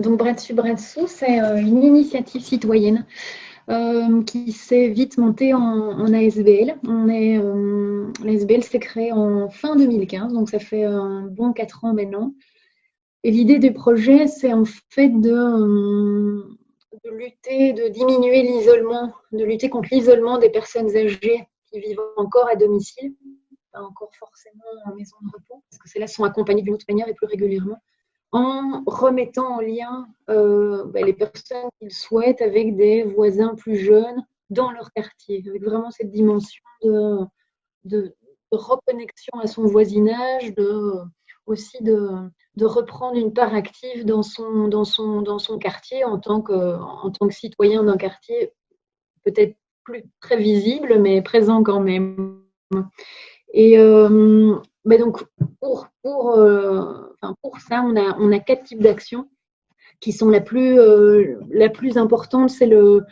Donc Bras-dessus, c'est une initiative citoyenne qui s'est vite montée en ASBL. L'ASBL s'est créée en fin 2015, donc ça fait un bon 4 ans maintenant. Et l'idée du projet, c'est en fait de lutter, de diminuer l'isolement, de lutter contre l'isolement des personnes âgées qui vivent encore à domicile, pas encore forcément en maison de repos, parce que celles-là sont accompagnées d'une autre manière et plus régulièrement, en remettant en lien les personnes qu'ils souhaitent avec des voisins plus jeunes dans leur quartier, avec vraiment cette dimension de reconnexion à son voisinage, aussi de reprendre une part active dans son quartier en tant que citoyen d'un quartier peut-être plus très visible, mais présent quand même. Et donc, pour ça, on a 4 types d'actions qui sont la plus importante, c'est le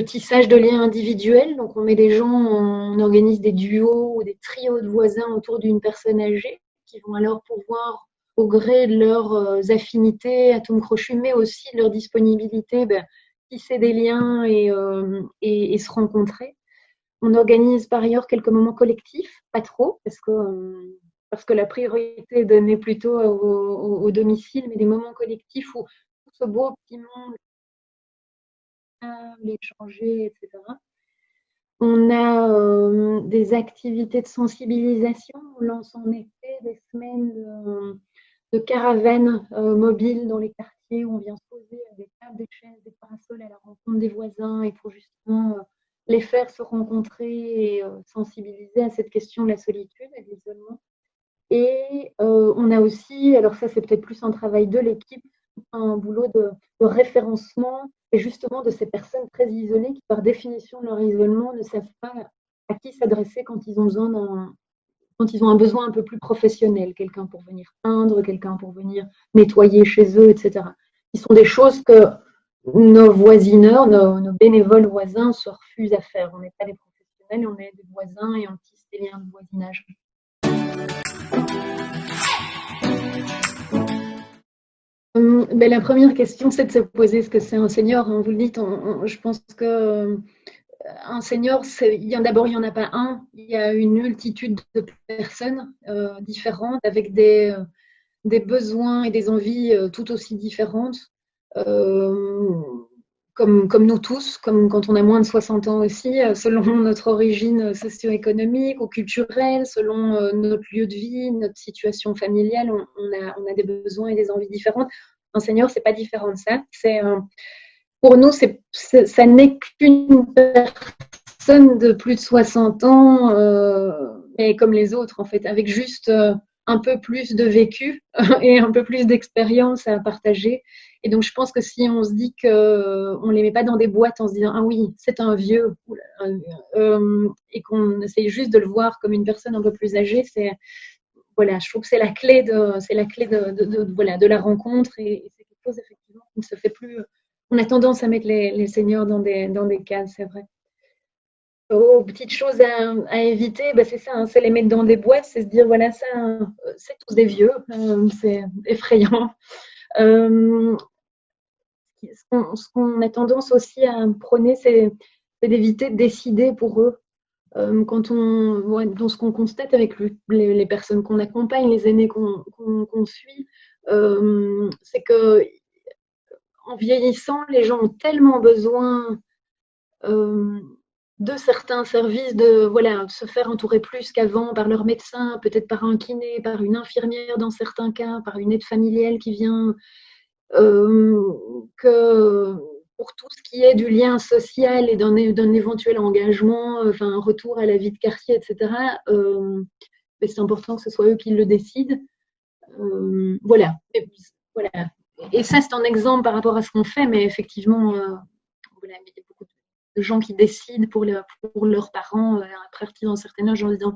tissage de liens individuels. Donc, on met des gens, on organise des duos ou des trios de voisins autour d'une personne âgée qui vont alors pouvoir, au gré de leurs affinités, atomes crochus, mais aussi de leur disponibilité, tisser des liens et se rencontrer. On organise par ailleurs quelques moments collectifs, pas trop, parce que la priorité est donnée plutôt au domicile, mais des moments collectifs où ce beau petit monde, l'échanger, etc. On a des activités de sensibilisation. On lance en été des semaines de caravanes mobiles dans les quartiers où on vient se poser avec des tables, des chaises, des parasols à la rencontre des voisins et pour justement les faire se rencontrer et sensibiliser à cette question de la solitude et de l'isolement. Et on a aussi, alors ça c'est peut-être plus un travail de l'équipe, un boulot de référencement et justement de ces personnes très isolées qui par définition de leur isolement ne savent pas à qui s'adresser quand ils ont un besoin un peu plus professionnel, quelqu'un pour venir peindre, quelqu'un pour venir nettoyer chez eux, etc. Qui sont des choses que nos voisineurs, nos bénévoles voisins se refusent à faire. On n'est pas des professionnels, on est des voisins et on tisse des liens de voisinage. La première question, c'est de se poser ce que c'est un senior. Vous le dites, je pense que un senior, d'abord, il n'y en a pas un. Il y a une multitude de personnes différentes avec des besoins et des envies tout aussi différentes. Comme nous tous, comme quand on a moins de 60 ans aussi, selon notre origine socio-économique ou culturelle, selon notre lieu de vie, notre situation familiale, on a des besoins et des envies différentes. Un senior, c'est pas différent de ça. Pour nous, ça n'est qu'une personne de plus de 60 ans, mais comme les autres, en fait, avec juste un peu plus de vécu et un peu plus d'expérience à partager. Et donc, je pense que si on se dit qu'on ne les met pas dans des boîtes en se disant « Ah oui, c'est un vieux », et qu'on essaye juste de le voir comme une personne un peu plus âgée, voilà, je trouve que c'est la clé de la rencontre et c'est quelque chose effectivement qui ne se fait plus. On a tendance à mettre les seniors dans des cases, c'est vrai. Petites choses à éviter, c'est ça, hein, c'est les mettre dans des boîtes, c'est se dire voilà, ça, c'est tous des vieux, c'est effrayant. Ce qu'on a tendance aussi à prôner, c'est d'éviter de décider pour eux. Dans ce qu'on constate avec les personnes qu'on accompagne, les aînés qu'on suit, c'est que en vieillissant, les gens ont tellement besoin de certains services, de se faire entourer plus qu'avant par leur médecin, peut-être par un kiné, par une infirmière dans certains cas, par une aide familiale qui vient, que pour tout ce qui est du lien social et d'un éventuel engagement, un retour à la vie de quartier, etc., c'est important que ce soit eux qui le décident. Voilà. Et ça, c'est un exemple par rapport à ce qu'on fait, mais effectivement, il y a beaucoup de gens qui décident pour leurs parents à partir d'un certain âge en disant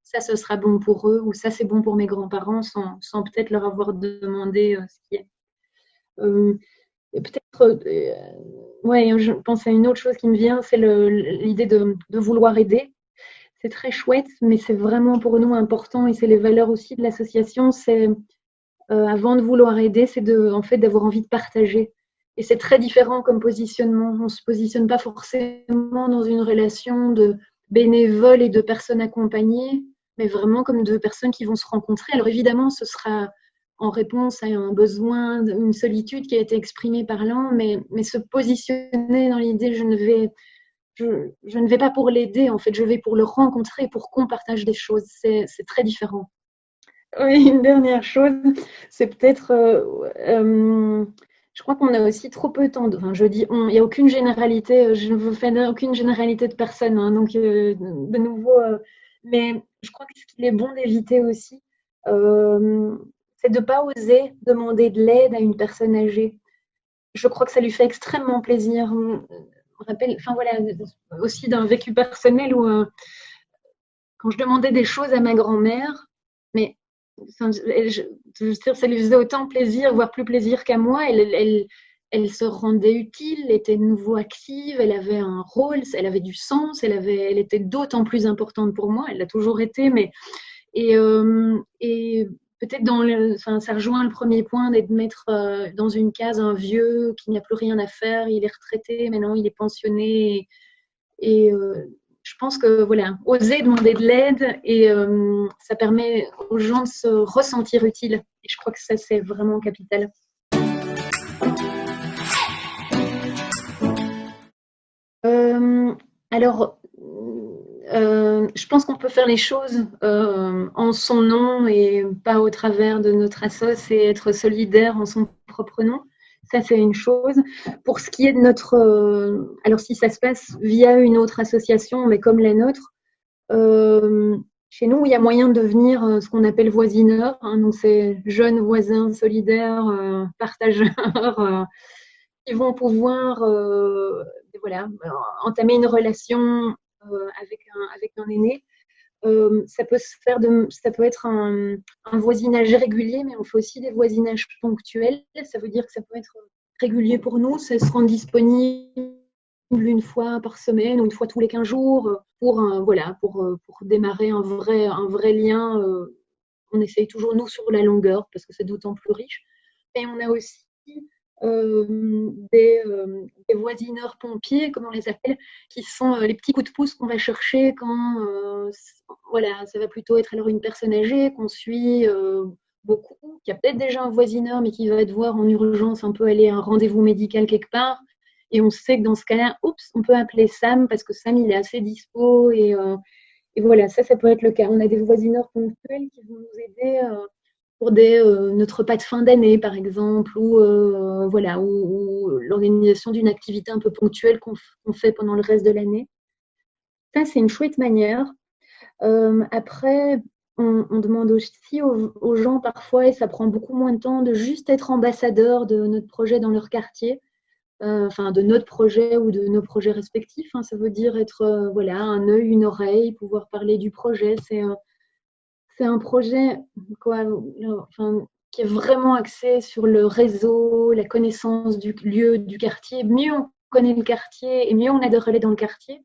ça, ce sera bon pour eux ou ça, c'est bon pour mes grands-parents sans peut-être leur avoir demandé ce qui est. Peut-être, je pense à une autre chose qui me vient, c'est l'idée de vouloir aider. C'est très chouette, mais c'est vraiment pour nous important et c'est les valeurs aussi de l'association. C'est avant de vouloir aider, c'est en fait d'avoir envie de partager. Et c'est très différent comme positionnement. On ne se positionne pas forcément dans une relation de bénévoles et de personnes accompagnées, mais vraiment comme de personnes qui vont se rencontrer. Alors évidemment, ce sera en réponse à un besoin, une solitude qui a été exprimée par l'un, mais se positionner dans l'idée, je ne vais pas pour l'aider, en fait, je vais pour le rencontrer, pour qu'on partage des choses. C'est très différent. Oui, une dernière chose, c'est peut-être, je crois qu'on a aussi trop peu de temps. Enfin, je dis on, il n'y a aucune généralité. Je ne veux faire aucune généralité de personne, hein, donc de nouveau. Mais je crois que ce qu'il est bon d'éviter aussi, euh, c'est de ne pas oser demander de l'aide à une personne âgée. Je crois que ça lui fait extrêmement plaisir. On me rappelle, enfin voilà, aussi d'un vécu personnel où quand je demandais des choses à ma grand-mère, mais enfin, je veux dire, ça lui faisait autant plaisir, voire plus plaisir qu'à moi. Elle se rendait utile, elle était de nouveau active, elle avait un rôle, elle avait du sens, elle était d'autant plus importante pour moi. Elle l'a toujours été, mais et peut-être enfin, ça rejoint le premier point d'être mettre dans une case un vieux qui n'a plus rien à faire, il est retraité, maintenant il est pensionné et je pense que voilà, oser demander de l'aide et ça permet aux gens de se ressentir utiles. Et je crois que ça, c'est vraiment capital. Euh, alors, je pense qu'on peut faire les choses en son nom et pas au travers de notre assos et être solidaire en son propre nom. Ça, c'est une chose. Pour ce qui est de notre... alors, si ça se passe via une autre association, mais comme la nôtre, chez nous, il y a moyen de devenir ce qu'on appelle voisineur. Hein, donc, c'est jeunes voisins solidaires, partageurs, qui vont pouvoir voilà, entamer une relation avec un aîné. Ça peut se faire ça peut être un voisinage régulier, mais on fait aussi des voisinages ponctuels. Ça veut dire que ça peut être régulier pour nous, ça se rend disponible une fois par semaine ou une fois tous les 15 jours pour, voilà, pour démarrer un vrai lien. On essaye toujours, nous, sur la longueur parce que c'est d'autant plus riche. Et on a aussi des voisineurs pompiers, comme on les appelle, qui sont les petits coups de pouce qu'on va chercher quand voilà, ça va plutôt être alors une personne âgée qu'on suit beaucoup, qui a peut-être déjà un voisineur, mais qui va devoir en urgence un peu aller à un rendez-vous médical quelque part. Et on sait que dans ce cas-là, oups, on peut appeler Sam parce que Sam, il est assez dispo. Et voilà, ça peut être le cas. On a des voisineurs ponctuels qui vont nous aider pour notre repas de fin d'année, par exemple, ou voilà, ou l'organisation d'une activité un peu ponctuelle qu'on fait pendant le reste de l'année. Ça, c'est une chouette manière. Après, on demande aussi aux gens parfois, et ça prend beaucoup moins de temps, de juste être ambassadeur de notre projet dans leur quartier. Enfin, de notre projet ou de nos projets respectifs. Hein. Ça veut dire être voilà, un œil, une oreille, pouvoir parler du projet. C'est un projet quoi, enfin, qui est vraiment axé sur le réseau, la connaissance du lieu, du quartier. Mieux on connaît le quartier et mieux on a de relais dans le quartier,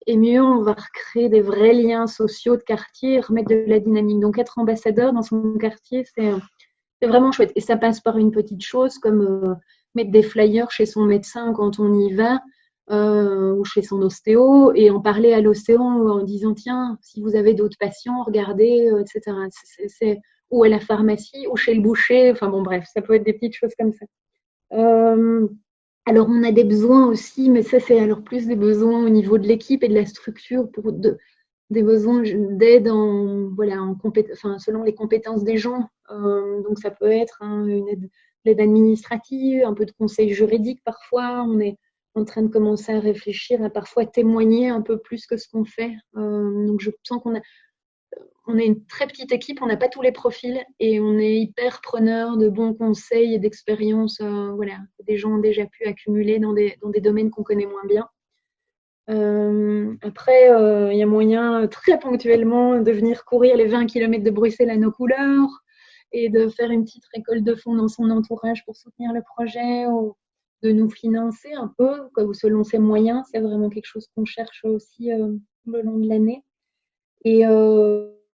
et mieux on va recréer des vrais liens sociaux de quartier et remettre de la dynamique. Donc être ambassadeur dans son quartier, c'est vraiment chouette. Et ça passe par une petite chose comme mettre des flyers chez son médecin quand on y va, ou chez son ostéo, et en parler à l'ostéo en disant tiens, si vous avez d'autres patients, regardez, etc. Ou à la pharmacie, ou chez le boucher. Enfin bon, bref, ça peut être des petites choses comme ça. Euh, alors, on a des besoins aussi, mais ça, c'est alors plus des besoins au niveau de l'équipe et de la structure des besoins d'aide voilà, enfin, selon les compétences des gens. Donc, ça peut être l'aide administrative, un peu de conseil juridique parfois. On est en train de commencer à réfléchir à parfois témoigner un peu plus que ce qu'on fait. Donc, je sens on est une très petite équipe, on n'a pas tous les profils et on est hyper preneur de bons conseils et d'expériences voilà, que des gens ont déjà pu accumuler dans des domaines qu'on connaît moins bien. Après, il y a moyen très ponctuellement de venir courir les 20 km de Bruxelles à nos couleurs et de faire une petite récolte de fonds dans son entourage pour soutenir le projet ou de nous financer un peu, selon ses moyens. C'est vraiment quelque chose qu'on cherche aussi tout le long de l'année. Et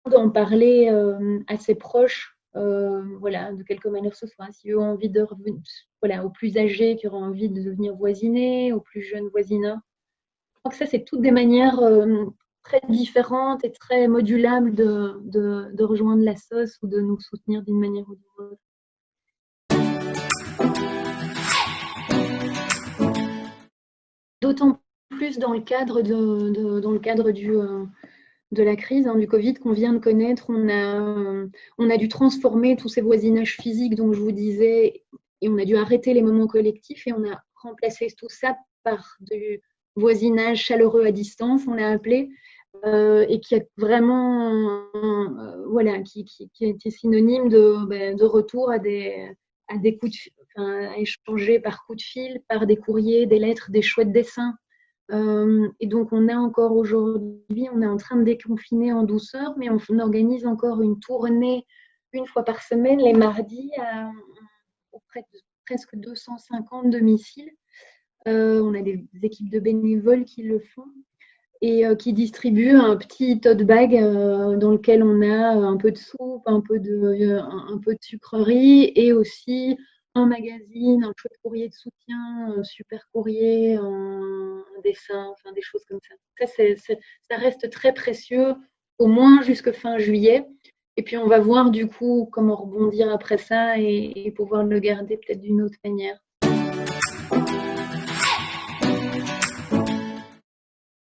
d'en parler à ses proches voilà, de quelque manière ce soit. Si eux ont envie de revenir, voilà, aux plus âgés qui auront envie de venir voisiner, aux plus jeunes voisineurs. Je crois que ça, c'est toutes des manières très différentes et très modulables de rejoindre la SOS ou de nous soutenir d'une manière ou d'une autre. D'autant plus dans le cadre de la crise, hein, du Covid qu'on vient de connaître, on a dû transformer tous ces voisinages physiques dont je vous disais, et on a dû arrêter les moments collectifs et on a remplacé tout ça par du voisinage chaleureux à distance, on l'a appelé, et qui a vraiment, voilà, qui a été synonyme de retour à des coups à échanger par coups de fil, par des courriers, des lettres, des chouettes dessins. Et donc, on a encore aujourd'hui, on est en train de déconfiner en douceur, mais on organise encore une tournée une fois par semaine, les mardis, auprès de presque 250 domiciles. On a des équipes de bénévoles qui le font et qui distribuent un petit tote bag dans lequel on a un peu de soupe, un peu de sucrerie et aussi un magazine, un chouette courrier de soutien, un super courrier, un dessin, enfin des choses comme ça. Ça reste très précieux, au moins jusqu'à fin juillet. Et puis on va voir du coup comment rebondir après ça et pouvoir le garder peut-être d'une autre manière.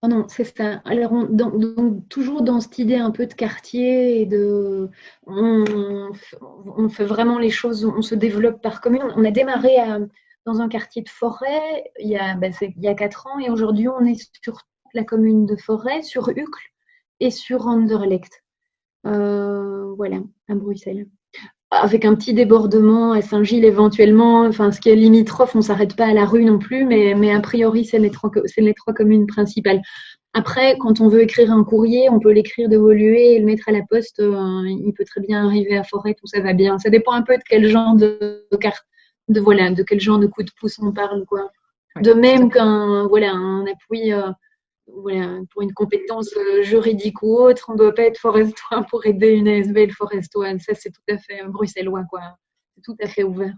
Oh non, c'est ça. Alors, donc, toujours dans cette idée un peu de quartier on, on fait vraiment les choses, on se développe par commune. On a démarré dans un quartier de Forêt il y a 4 ans et aujourd'hui on est sur la commune de Forêt, sur Uccle et sur Anderlecht. Voilà, à Bruxelles. Avec un petit débordement à Saint-Gilles éventuellement, enfin ce qui est limitrophe, on ne s'arrête pas à la rue non plus, mais a priori c'est les 3 communes principales. Après, quand on veut écrire un courrier, on peut l'écrire de Woluwe et le mettre à la poste. Il peut très bien arriver à Forêt, tout ça va bien. Ça dépend un peu de quel genre de quel genre de coup de pouce on parle, quoi. De même un appui voilà, pour une compétence juridique ou autre, on ne doit pas être forestois pour aider une ASBL forestoise. Ça, c'est tout à fait bruxellois, quoi. C'est tout à fait ouvert.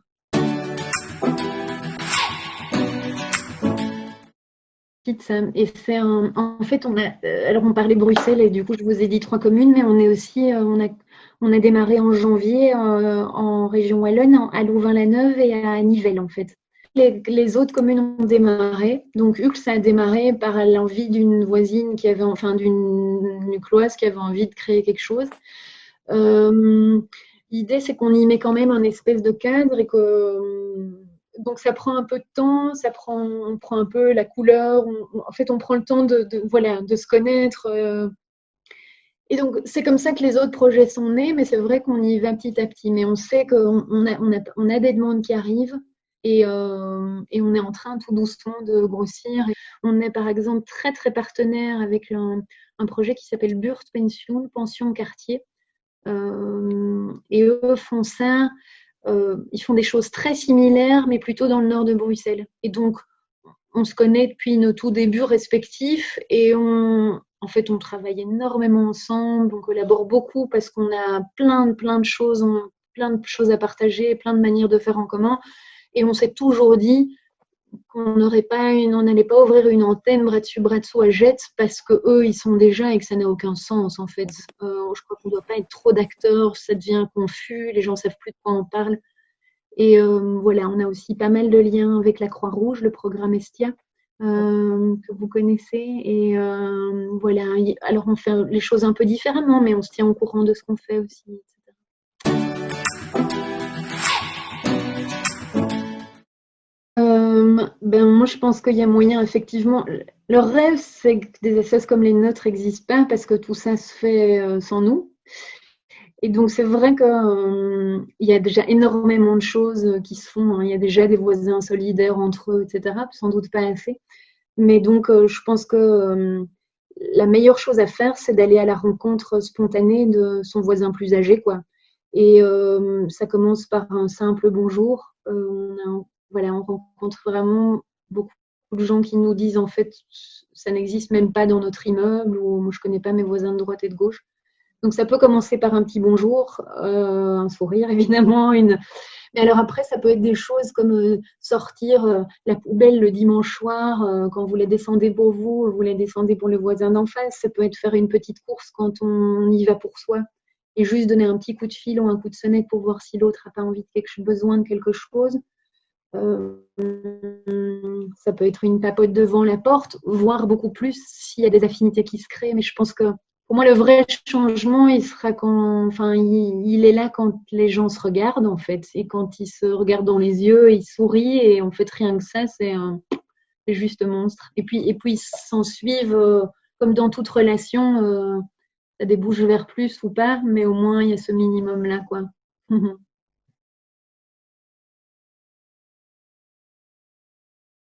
Et c'est en fait, alors on parlait Bruxelles et du coup je vous ai dit 3 communes, mais on est aussi, on a démarré en janvier en région wallonne, à Louvain-la-Neuve et à Nivelles en fait. Les autres communes ont démarré. Donc Uccle, ça a démarré par l'envie d'une voisine d'une Ucloise qui avait envie de créer quelque chose. L'idée, c'est qu'on y met quand même un espèce de cadre et que donc ça prend un peu de temps, on prend un peu la couleur, en fait on prend le temps de se connaître. Et donc c'est comme ça que les autres projets sont nés, mais c'est vrai qu'on y va petit à petit. Mais on sait qu'on a des demandes qui arrivent et on est en train tout doucement de grossir. On est par exemple très très partenaire avec un projet qui s'appelle Burt Pension, Pension Quartier. Et eux font ça. Ils font des choses très similaires, mais plutôt dans le nord de Bruxelles. Et donc, on se connaît depuis nos tout débuts respectifs et en fait, on travaille énormément ensemble, on collabore beaucoup parce qu'on a plein de choses, à partager, plein de manières de faire en commun. Et on s'est toujours dit qu'on n'allait pas ouvrir une antenne bras dessus bras dessous à Jette parce que eux ils sont déjà et que ça n'a aucun sens en fait. Je crois qu'on ne doit pas être trop d'acteurs, ça devient confus, les gens savent plus de quoi on parle. Et voilà, on a aussi pas mal de liens avec la Croix-Rouge, le programme Estia que vous connaissez. Et voilà, alors on fait les choses un peu différemment, mais on se tient au courant de ce qu'on fait aussi, etc. Moi, je pense qu'il y a moyen, effectivement. Leur rêve, c'est que des espèces comme les nôtres n'existent pas parce que tout ça se fait sans nous. Et donc, c'est vrai qu'il y a déjà énormément de choses qui se font. Hein. Il y a déjà des voisins solidaires entre eux, etc. Sans doute pas assez. Mais donc, je pense que la meilleure chose à faire, c'est d'aller à la rencontre spontanée de son voisin plus âgé, quoi. Et ça commence par un simple bonjour. Voilà, on rencontre vraiment beaucoup de gens qui nous disent en fait ça n'existe même pas dans notre immeuble ou moi je connais pas mes voisins de droite et de gauche. Donc ça peut commencer par un petit bonjour, un sourire évidemment, mais alors après ça peut être des choses comme sortir la poubelle le dimanche soir quand vous la descendez pour vous, vous la descendez pour le voisin d'en face. Ça peut être faire une petite course quand on y va pour soi et juste donner un petit coup de fil ou un coup de sonnette pour voir si l'autre n'a pas besoin de quelque chose. Ça peut être une tapote devant la porte, voire beaucoup plus s'il y a des affinités qui se créent. Mais je pense que pour moi, le vrai changement, il sera il est là quand les gens se regardent, en fait. Et quand ils se regardent dans les yeux, ils sourient. Et en fait, rien que ça, c'est juste monstre. Et puis ils s'en suivent, comme dans toute relation, ça débouche vers plus ou pas, mais au moins, il y a ce minimum-là, quoi.